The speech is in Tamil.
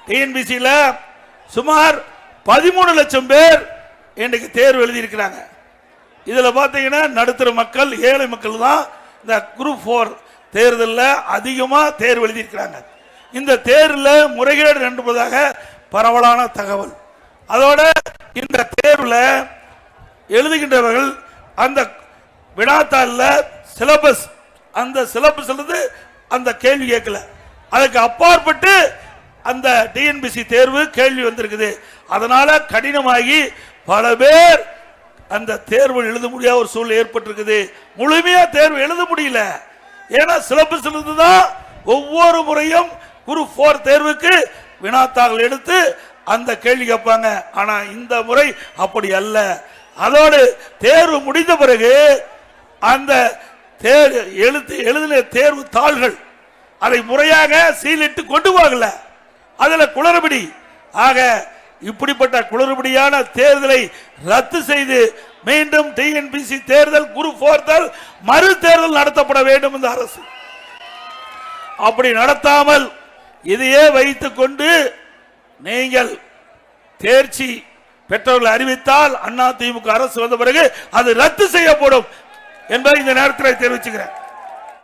டிஎன்பிசியில சுமார் 13 லட்சம் பேர் இன்றைக்கு தேர்வு எழுதியிருக்கிறாங்க. இதில் பார்த்தீங்கன்னா நடுத்தர மக்கள், ஏழை மக்கள் தான் இந்த குரூப் 4 தேர்தலில் அதிகமாக தேர்வு எழுதியிருக்கிறாங்க. இந்த தேர்வில் முறைகேடு நடப்பதாக பரவலான தகவல். அதோட இந்த தேர்வில் எழுதுகின்றவர்கள் அந்த வினாத்தாளில் சிலபஸ், அந்த சிலபஸ் அந்த கேள்வி கேட்கல, அதுக்கு அப்பாற்பட்டு அந்த டிஎன்பிசி தேர்வு கேள்வி வந்திருக்குது. அதனால கடினமாகி பல பேர் அந்த தேர்வு எழுத முடியாத ஒரு சூழ்நிலை ஏற்பட்டிருக்குது. முழுமையா தேர்வு எழுத முடியல. ஏன்னா சிலபஸ் தான் ஒவ்வொரு முறையும் குரூப் 4 தேர்வுக்கு வினாத்தாள் எடுத்து அந்த கேள்வி கேட்பாங்க. ஆனா இந்த முறை அப்படி அல்ல. அதோடு தேர்வு முடிந்த பிறகு அந்த எழுதின தேர்வு தாள்கள் அதை முறையாக சீலிட்டு கொண்டு போகல, அதுல குளறுபடி. ஆக இப்படிப்பட்ட குளறுபடியான தேர்தலை ரத்து செய்து மீண்டும் டிஎன்பிசி தேர்தல் குரூப் 4 மறு தேர்தல் நடத்தப்பட வேண்டும் இந்த அரசு. அப்படி நடத்தாமல் இதையே வைத்துக் கொண்டு நீங்கள் தேர்ச்சி பெற்றவர்கள் அறிவித்தால் அதிமுக அரசு வந்த பிறகு அது ரத்து செய்யப்படும் என்பதை இந்த நேரத்தில் தெரிவிச்சுக்கிறேன்.